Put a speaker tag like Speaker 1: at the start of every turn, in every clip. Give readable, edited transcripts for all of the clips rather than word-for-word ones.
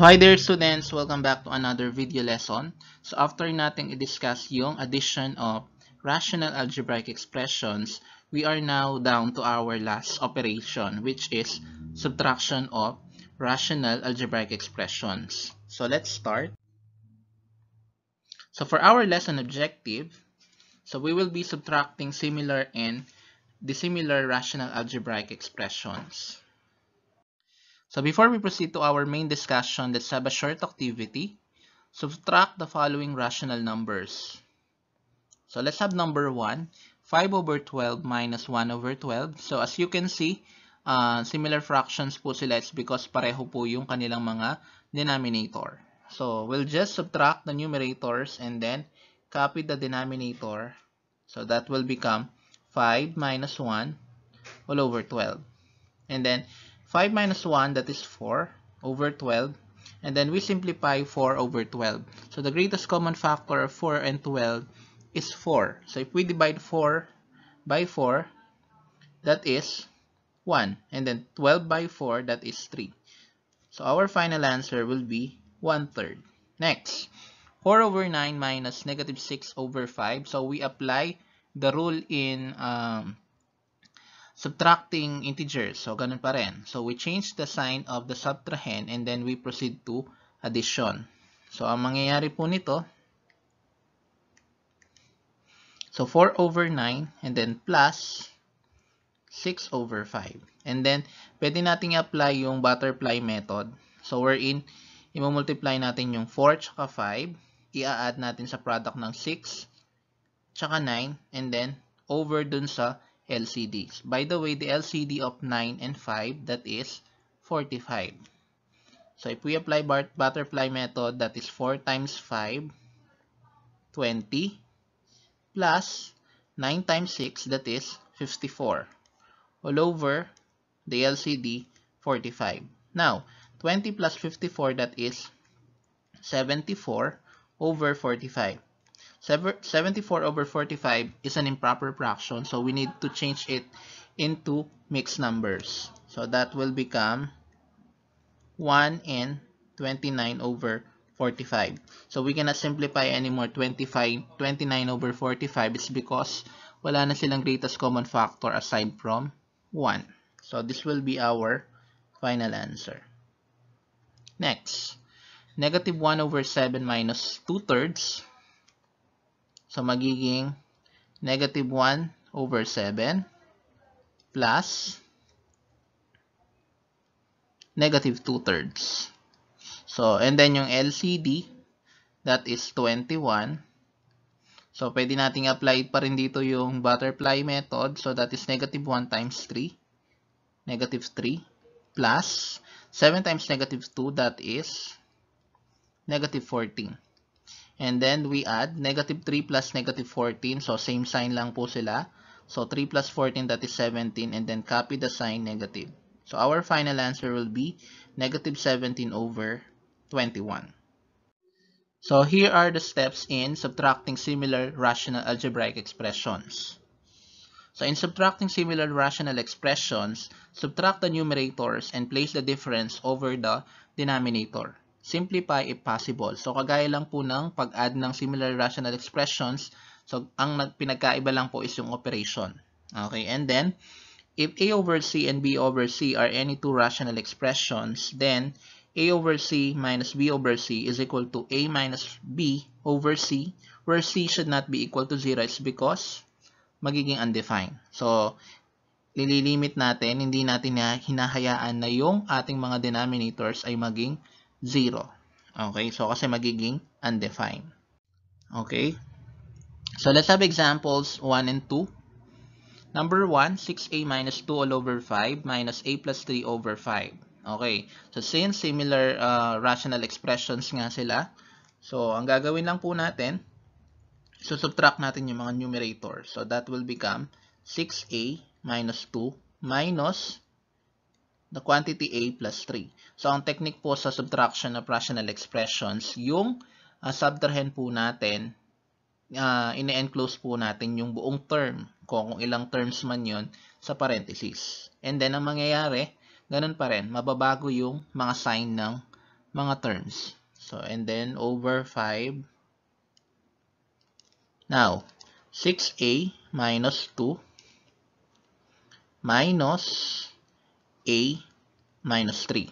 Speaker 1: So hi there students, welcome back to another video lesson. So after nating i-discuss yung addition of rational algebraic expressions, we are now down to our last operation, which is subtraction of rational algebraic expressions. So let's start. So for our lesson objective, so we will be subtracting similar and dissimilar rational algebraic expressions. So before we proceed to our main discussion, let's have a short activity. Subtract the following rational numbers. So let's have number 1, 5 over 12 minus 1 over 12. So as you can see, similar fractions po sila. It's because pareho po yung kanilang mga denominator. So we'll just subtract the numerators and then copy the denominator. So that will become 5 minus 1 all over 12. And then 5 minus 1, that is 4 over 12. And then we simplify 4 over 12. So the greatest common factor of 4 and 12 is 4. So if we divide 4 by 4, that is 1. And then 12 by 4, that is 3. So our final answer will be 1/3. Next, 4 over 9 minus negative 6 over 5. So we apply the rule in subtracting integers. So, ganun pa rin. So, we change the sign of the subtrahend and then we proceed to addition. So, ang mangyayari po nito, so 4 over 9 and then plus 6 over 5. And then, pwede nating i-apply yung butterfly method. So, wherein, i-multiply natin yung 4 tsaka 5, i-add natin sa product ng 6 tsaka 9, and then, over dun sa LCD. By the way, the LCD of 9 and 5, that is 45. So, if we apply butterfly method, that is 4 times 5, 20, plus 9 times 6, that is 54. All over the LCD, 45. Now, 20 plus 54, that is 74 over 45. 74 over 45 is an improper fraction, so we need to change it into mixed numbers. So that will become 1 and 29 over 45. So we cannot simplify anymore 29 over 45. It's because wala na silang greatest common factor aside from 1. So this will be our final answer. Next, negative 1 over 7 minus 2/3. So, magiging negative 1 over 7 plus negative 2/3. So, and then yung LCD, that is 21. So, pwede nating apply pa rin dito yung butterfly method. So, that is negative 1 times 3. Negative 3 plus 7 times negative 2, that is negative 14. And then we add negative 3 plus negative 14. So, same sign lang po sila. So, 3 plus 14, that is 17. And then copy the sign negative. So, our final answer will be negative 17 over 21. So, here are the steps in subtracting similar rational algebraic expressions. So, in subtracting similar rational expressions, subtract the numerators and place the difference over the denominator. Simplify if possible. So, kagaya lang po ng pag-add ng similar rational expressions. So, ang pinagkaiba lang po is yung operation. Okay, and then, if A over C and B over C are any two rational expressions, then A over C minus B over C is equal to A minus B over C, where C should not be equal to 0. It's because magiging undefined. So, lililimit natin, hindi natin hinahayaan na yung ating mga denominators ay maging 0. Okay, so kasi magiging undefined. Okay, so let's have examples 1 and 2. Number 1, 6a minus 2 all over 5 minus a plus 3 over 5. Okay, so since similar rational expressions nga sila, so ang gagawin lang po natin, so subtract natin yung mga numerators. So that will become 6a minus 2 minus the quantity a plus 3. So, ang technique po sa subtraction of rational expressions, yung subtrahend po natin, ine-enclose po natin yung buong term, kung ilang terms man yon sa parenthesis. And then, ang mangyayari, ganun pa rin, mababago yung mga sign ng mga terms. So, and then over 5. Now, 6a minus 2 minus a minus 3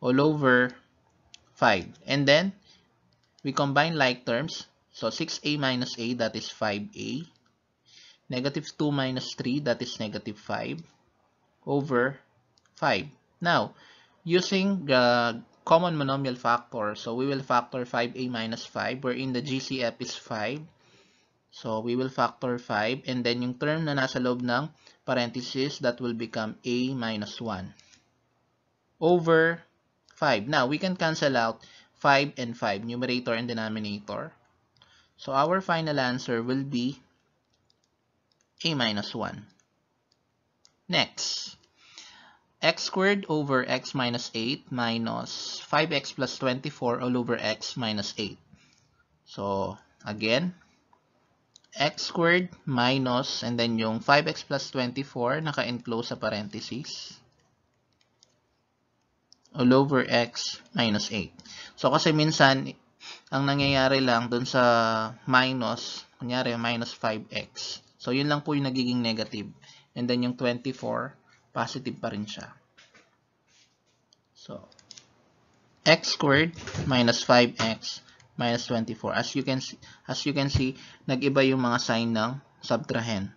Speaker 1: all over 5. And then, we combine like terms. So, 6a minus a, that is 5a. Negative 2 minus 3, that is negative 5 over 5. Now, using the common monomial factor, so we will factor 5a minus 5, wherein the GCF is 5. So, we will factor 5, and then yung term na nasa loob ng parenthesis, that will become a minus 1 over 5. Now, we can cancel out 5 and 5, numerator and denominator. So, our final answer will be a minus 1. Next, x squared over x minus 8 minus 5x plus 24 all over x minus 8. So, again, x squared minus, and then yung 5x plus 24, naka-enclose sa parenthesis, all over x minus 8. So, kasi minsan, ang nangyayari lang dun sa minus, kunyari, minus 5x. So, yun lang po yung nagiging negative. And then yung 24, positive pa rin siya. So, x squared minus 5x minus 24. As you can see, nag-iba yung mga sign ng subtrahend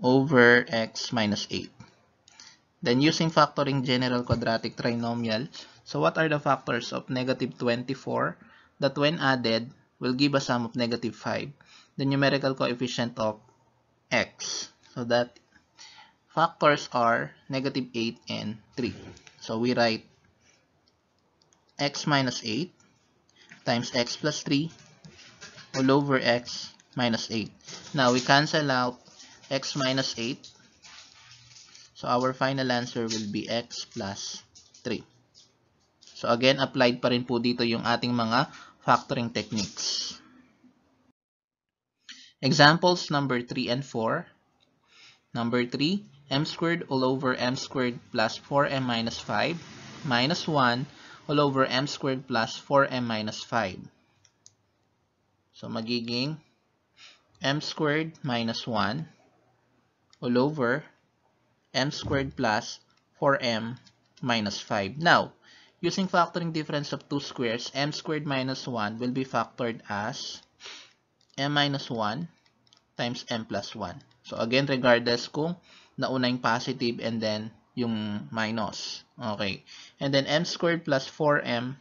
Speaker 1: over x minus 8. Then, using factoring general quadratic trinomial, so what are the factors of negative 24 that when added will give a sum of negative 5? The numerical coefficient of x. So that factors are negative 8 and 3. So we write x minus 8 times x plus 3 all over x minus 8. Now we cancel out x minus 8. So our final answer will be x plus 3. So again, applied pa rin po dito yung ating mga factoring techniques. Examples number 3 and 4. Number 3, m squared all over m squared plus 4m minus 5 minus 1 all over m squared plus 4m minus 5. So magiging m squared minus 1 all over m squared plus 4m minus 5. Now, using factoring difference of two squares, m squared minus 1 will be factored as m minus 1 times m plus 1. So again, regardless kung nauna yung positive and then yung minus. Okay. And then m squared plus 4m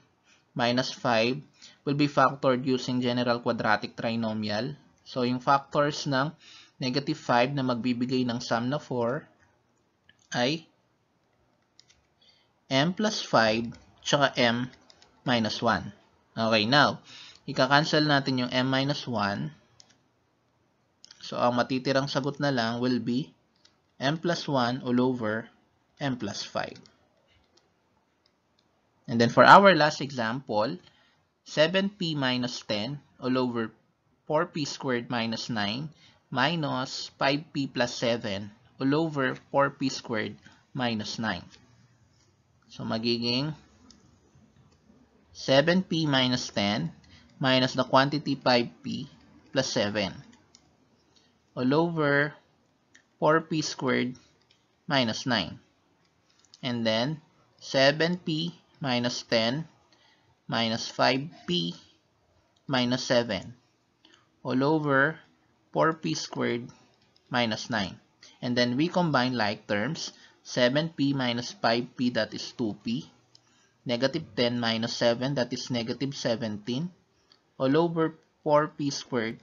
Speaker 1: minus 5 will be factored using general quadratic trinomial. So yung factors ng negative 5 na magbibigay ng sum na 4 ay m plus 5 tsaka m minus 1. Okay, now, ika-cancel natin yung m minus 1. So, ang matitirang sagot na lang will be m plus 1 all over m plus 5. And then for our last example, 7p minus 10 all over 4p squared minus 9 minus 5p plus 7 all over 4p squared minus 9. So, magiging 7p minus 10 minus the quantity 5p plus 7 all over 4p squared minus 9. And then, 7p minus 10 minus 5p minus 7 all over 4p squared minus 9. And then, we combine like terms. 7p minus 5p, that is 2p. Negative 10 minus 7, that is negative 17 all over 4p squared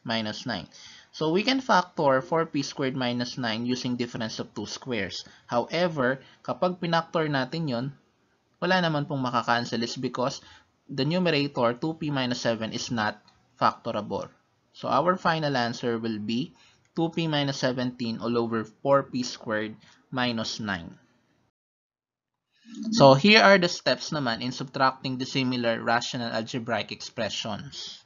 Speaker 1: minus 9. So, we can factor 4p squared minus 9 using difference of two squares. However, kapag pinactor natin yon, wala naman pong makakancel is because the numerator 2p minus 7 is not factorable. So, our final answer will be 2p minus 17 all over 4p squared minus 9. So, here are the steps naman in subtracting dissimilar rational algebraic expressions.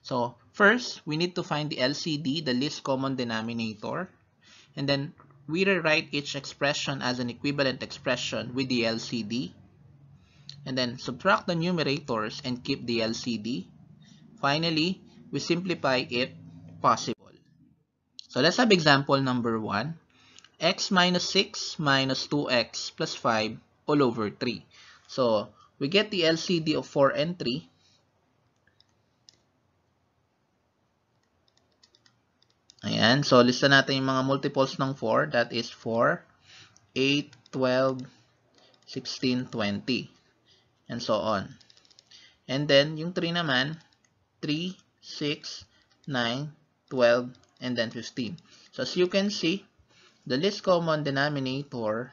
Speaker 1: So, first, we need to find the LCD, the least common denominator. And then, we rewrite each expression as an equivalent expression with the LCD, and then subtract the numerators and keep the LCD. Finally, we simplify if possible. So let's have example number 1. X minus 6 minus 2x plus 5 all over 3. So, we get the LCD of 4 and 3. Ayan. So, lista natin yung mga multiples ng 4. That is 4, 8, 12, 16, 20. And so on. And then, yung 3 naman, 3, 6, 9, 12, and then 15. So, as you can see, the least common denominator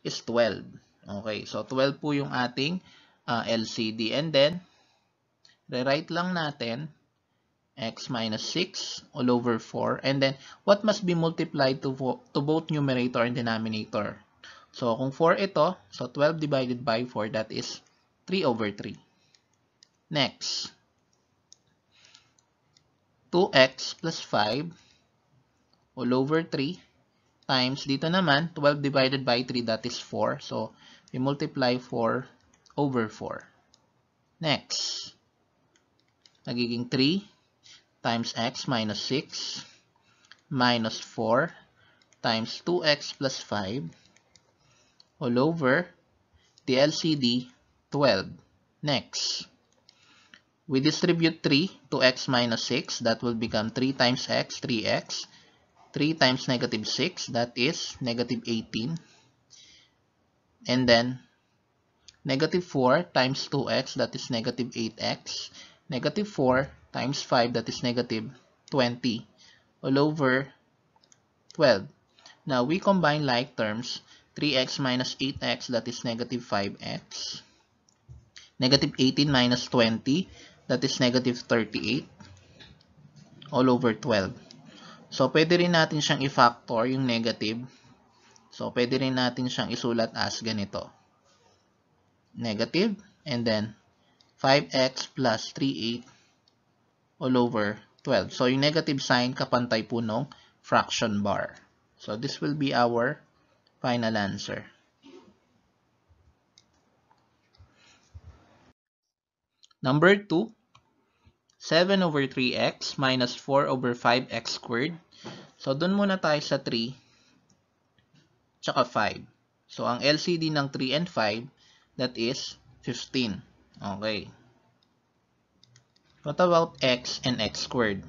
Speaker 1: is 12. Okay, so 12 po yung ating LCD. And then, rewrite lang natin x minus 6 all over 4. And then, what must be multiplied to both numerator and denominator? So, kung 4 ito, so 12 divided by 4, that is 3 over 3. Next, 2x plus 5 all over 3 times, dito naman, 12 divided by 3, that is 4. So, we multiply 4 over 4. Next, nagiging 3 times x minus 6 minus 4 times 2x plus 5 all over the LCD 12. Next, we distribute 3 to x minus 6. That will become 3 times x, 3x. 3 times negative 6, that is negative 18. And then, negative 4 times 2x, that is negative 8x. Negative 4 times 5, that is negative 20, all over 12. Now, we combine like terms. 3x minus 8x, that is negative 5x. Negative 18 minus 20, that is negative 38, all over 12. So, pwede rin natin siyang i-factor yung negative. So, pwede rin natin siyang isulat as ganito. Negative, and then 5x plus 38 all over 12. So, yung negative sign, kapantay po nung fraction bar. So, this will be our final answer. Number 2, 7 over 3x minus 4 over 5x squared. So, dun muna tayo sa 3 tsaka 5. So, ang LCD ng 3 and 5, that is 15. Okay. What about x and x squared?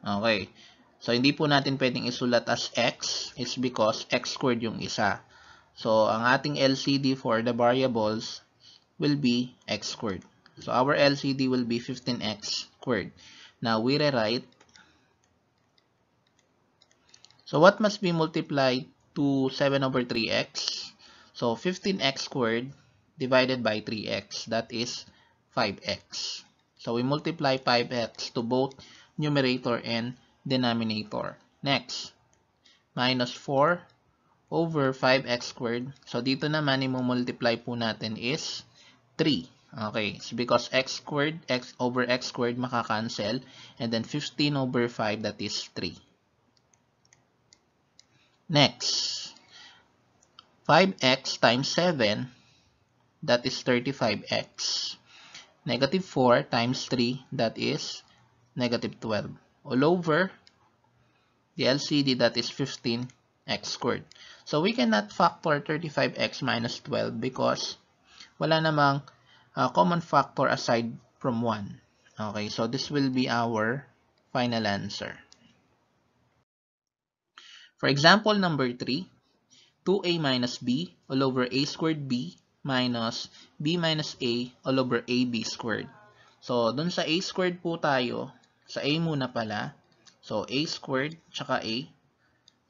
Speaker 1: Okay. So, hindi po natin pwedeng isulat as x. It's because x squared yung isa. So, ang ating LCD for the variables will be x squared. So, our LCD will be 15x squared. Now, we rewrite. So, what must be multiplied to 7 over 3x? So, 15x squared divided by 3x. That is 5x. So, we multiply 5x to both numerator and denominator. Next, minus 4 over 5x squared. So, dito naman, i-multiply po natin is 3. Okay, so because x squared, x over x squared makakancel, and then 15 over 5, that is 3. Next, 5x times 7, that is 35x. Negative 4 times 3, that is negative 12. All over the LCD, that is 15x squared. So, we cannot factor 35x minus 12 because wala namang common factor aside from 1. Okay, so this will be our final answer. For example number 3, 2a minus b all over a squared b minus b minus a all over ab squared. So, dun sa a squared po tayo, sa a muna pala. So, a squared tsaka a.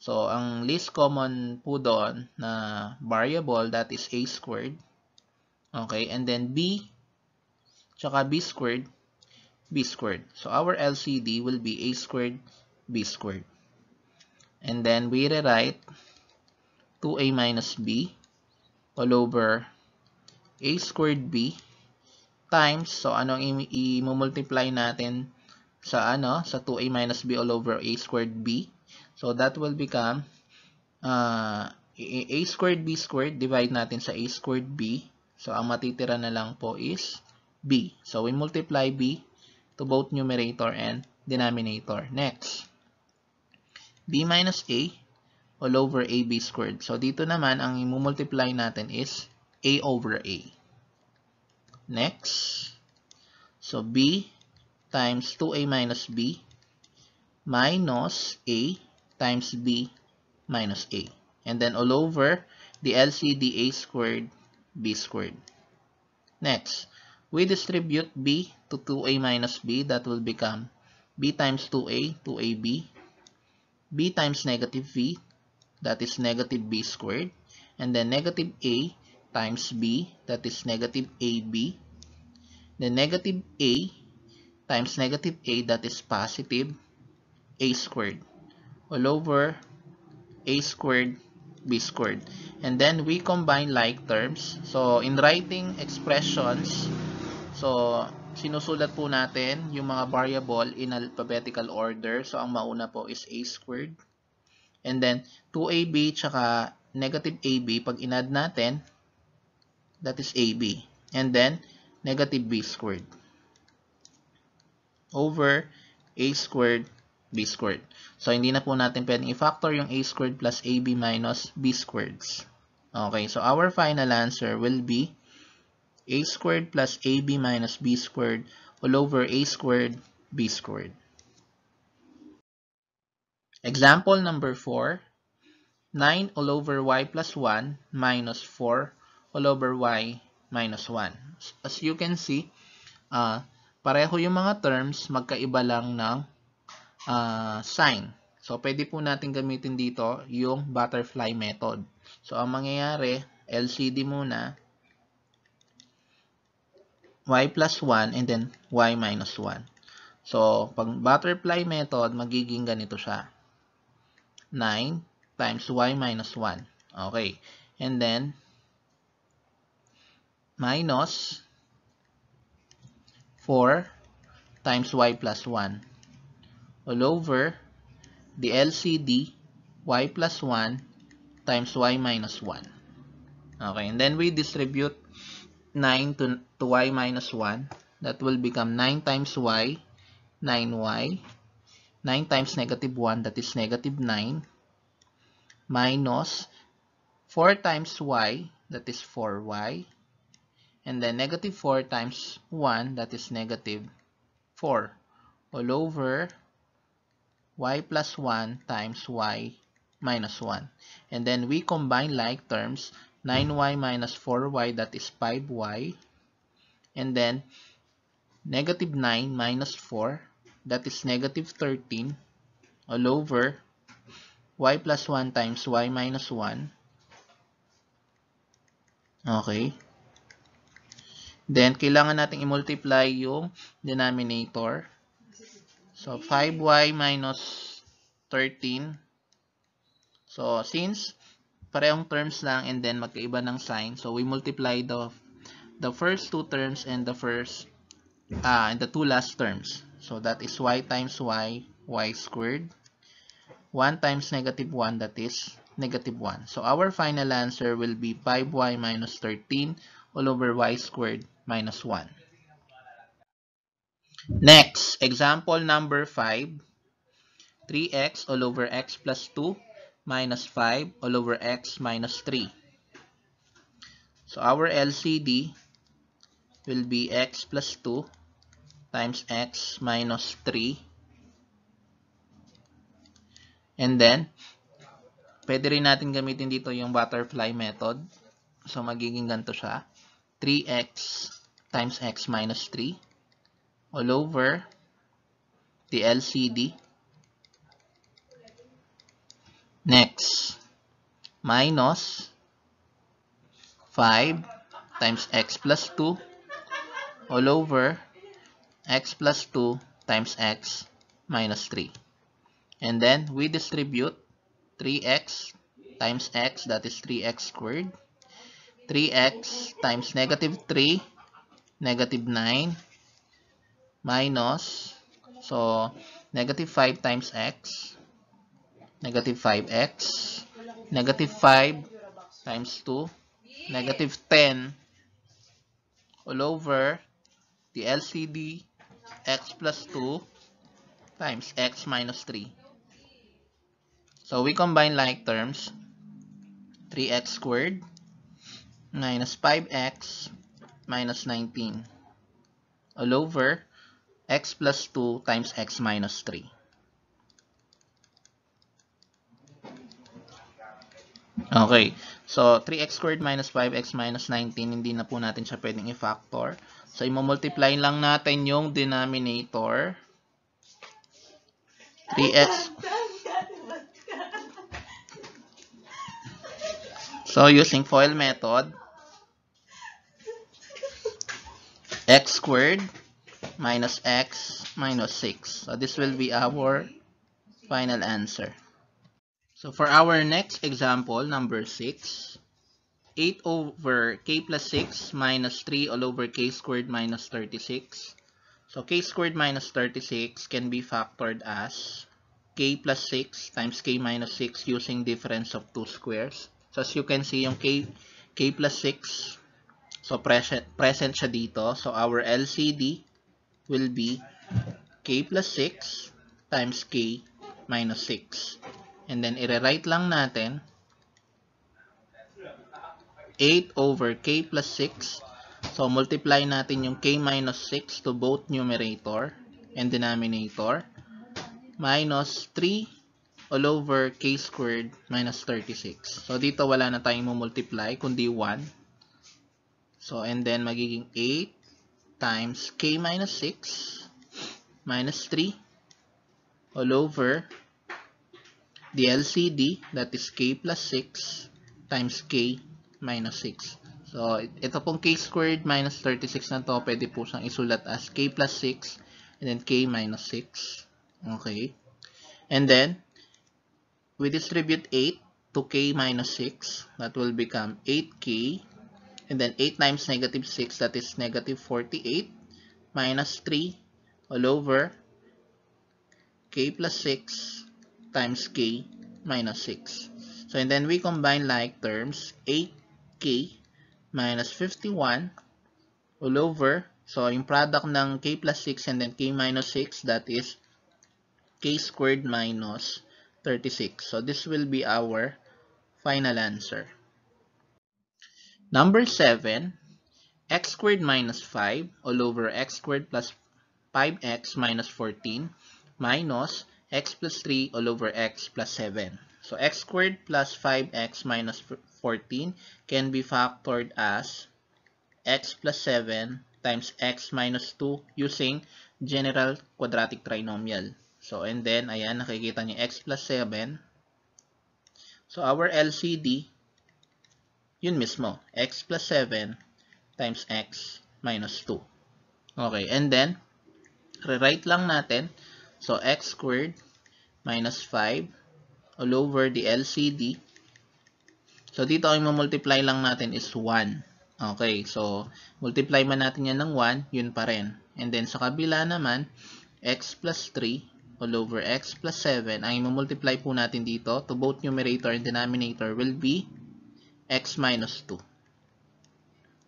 Speaker 1: So, ang least common po doon na variable, that is a squared. Okay, and then b tsaka b squared. So, our LCD will be a squared, b squared. And then, we rewrite 2a minus b all over a squared b times, so anong i-multiply natin sa sa 2a minus b all over a squared b? So, that will become a squared b squared, divide natin sa a squared b. So, ang matitira na lang po is b. So, we multiply b to both numerator and denominator. Next, b minus a all over ab squared. So, dito naman, ang i-multiply natin is a over a. Next, so b times 2a minus b minus a times b minus a. And then all over the LCD a squared b squared. Next, we distribute b to 2a minus b. That will become b times 2a, 2ab. b times negative v, that is negative b squared. And then negative a times b, that is negative ab. Then negative a times negative a, that is positive a squared, all over a squared b squared. And then we combine like terms. So in writing expressions, so sinusulat po natin yung mga variable in alphabetical order. So ang mauna po is a squared. And then 2ab tsaka negative ab, pag inad natin, that is ab. And then negative b squared over a squared b squared. So, hindi na po natin pwedeng i-factor yung a squared plus ab minus b squareds. Okay, so our final answer will be a squared plus ab minus b squared all over a squared b squared. Example number 4, 9 all over y plus 1 minus 4 all over y minus 1. As you can see, pareho yung mga terms, magkaiba lang ng sign. So, pwede po natin gamitin dito yung butterfly method. So, ang mangyayari, LCD muna, y plus 1 and then y minus 1. So, pag butterfly method, magiging ganito siya. 9 times y minus 1. Okay. And then, minus 4 times y plus 1 all over the LCD y plus 1 times y minus 1. Okay, and then we distribute 9 to y minus 1. That will become 9 times y, 9y. 9 times negative 1, that is negative 9. Minus 4 times y, that is 4y. And then negative 4 times 1, that is negative 4. All over y plus 1 times y minus 1. And then we combine like terms, 9y minus 4y, that is 5y. And then negative 9 minus 4, that is negative 13, all over y plus 1 times y minus 1. Okay. Then, kailangan natin i-multiply yung denominator. So, 5y minus 13. So, since parehong terms lang and then magkaiba ng sign, so we multiply the first two terms and the two last terms. So, that is y times y, y squared. 1 times negative 1, that is negative 1. So, our final answer will be 5y minus 13 all over y squared minus 1. Next, example number 5. 3x all over x plus 2 minus 5 all over x minus 3. So, our LCD will be x plus 2 times x minus 3. And then, pwede rin natin gamitin dito yung butterfly method. So, magiging ganito siya. 3x times x minus 3 all over the LCD. Next, minus 5 times x plus 2 all over x plus 2 times x minus 3. And then, we distribute 3x times x, that is 3x squared. 3x times negative 3, negative 9, minus, so, negative 5 times x, negative 5x, negative 5 times 2, negative 10 all over the LCD x plus 2 times x minus 3. So we combine like terms, 3x squared minus 5x minus 19 all over x plus 2 times x minus 3. Okay, so 3x squared minus 5x minus 19, hindi na po natin siya pwedeng i-factor. So, i-multiply lang natin yung denominator. 3x. So, using FOIL method, x squared minus x minus 6. So, this will be our final answer. So, for our next example, number 6, 8 over k plus 6 minus 3 all over k squared minus 36. So, k squared minus 36 can be factored as k plus 6 times k minus 6 using difference of two squares. So, as you can see, yung k plus 6, so present siya dito. So, our LCD will be k plus 6 times k minus 6. And then, i-rewrite lang natin 8 over k plus 6. So, multiply natin yung k minus 6 to both numerator and denominator. Minus 3 all over k squared minus 36. So, dito wala na tayong multiply kundi 1. So, and then magiging 8 times k minus 6 minus 3 all over the LCD, that is k plus 6 times k minus 6. So, ito pong k squared minus 36 na to, pwede po siyang isulat as k plus 6 and then k minus 6. Okay. And then, we distribute 8 to k minus 6. That will become 8k. And then 8 times negative 6, that is negative 48. Minus 3 all over k plus 6 times k minus 6. So, and then we combine like terms, 8k minus 51 all over. So, yung product ng k plus 6 and then k minus 6, that is k squared minus 36. So, this will be our final answer. Number 7, x squared minus 5 all over x squared plus 5x minus 14 minus x plus 3 all over x plus 7. So, x squared plus 5x minus 14 can be factored as x plus 7 times x minus 2 using general quadratic trinomial. So, and then, ayan, nakikita niyo x plus 7. So, our LCD, yun mismo, x plus 7 times x minus 2. Okay, and then, rewrite lang natin. So, x squared minus 5 all over the LCD. So, dito ang multiply lang natin is 1. Okay, so, multiply man natin yan ng 1, yun pa rin. And then, sa kabila naman, x plus 3 all over x plus 7, ang i-multiply po natin dito to both numerator and denominator will be x minus 2.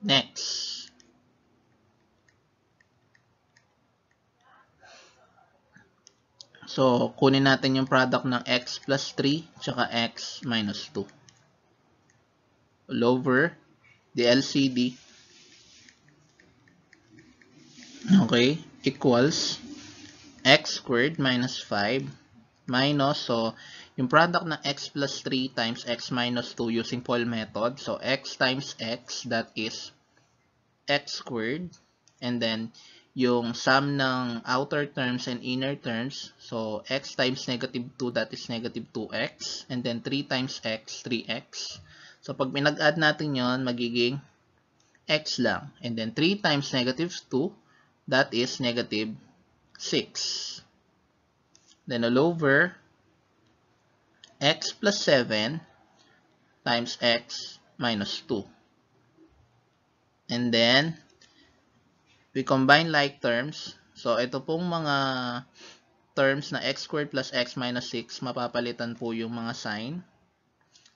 Speaker 1: Next. So, kunin natin yung product ng x plus 3 tsaka x minus 2 all over the LCD. Okay, equals x squared minus 5 minus, so, yung product ng x plus 3 times x minus 2 using FOIL method. So, x times x, that is x squared. And then, yung sum ng outer terms and inner terms. So, x times negative 2, that is negative 2x. And then, 3 times x, 3x. So, pag pinag-add natin yon, magiging x lang. And then, 3 times negative 2, that is negative 6. Then, all over x plus 7 times x minus 2. And then, we combine like terms. So, ito pong mga terms na x squared plus x minus 6, mapapalitan po yung mga sign.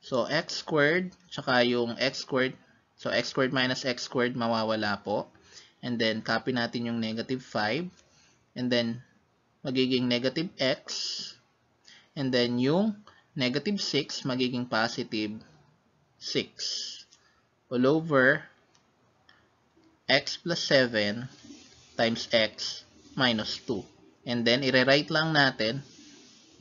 Speaker 1: So, x squared, tsaka yung x squared. So, x squared minus x squared, mawawala po. And then, copy natin yung negative 5. And then, magiging negative x. And then, yung negative 6, magiging positive 6. All over x plus 7 times x minus 2. And then, i-rewrite lang natin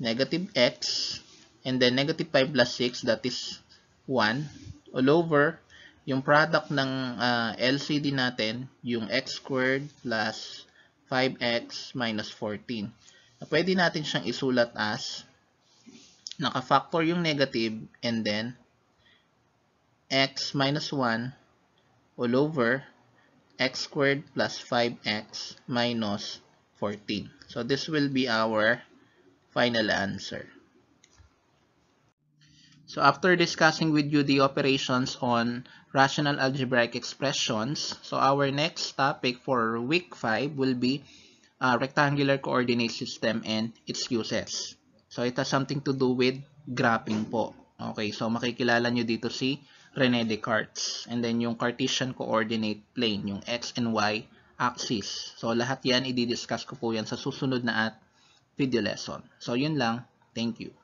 Speaker 1: negative x, and then negative 5 plus 6, that is 1, all over yung product ng LCD natin, yung x squared plus 5x minus 14. Pwede natin siyang isulat as naka-factor yung negative, and then x minus 1 all over x squared plus 5x minus 14. So this will be our final answer. So after discussing with you the operations on rational algebraic expressions, so our next topic for week 5 will be rectangular coordinate system and its uses. So it has something to do with graphing po. Okay, so makikilala nyo dito si René Descartes. And then yung Cartesian coordinate plane, yung x and y axis. So lahat yan, i-discuss ko po yan sa susunod na video lesson. So yun lang. Thank you.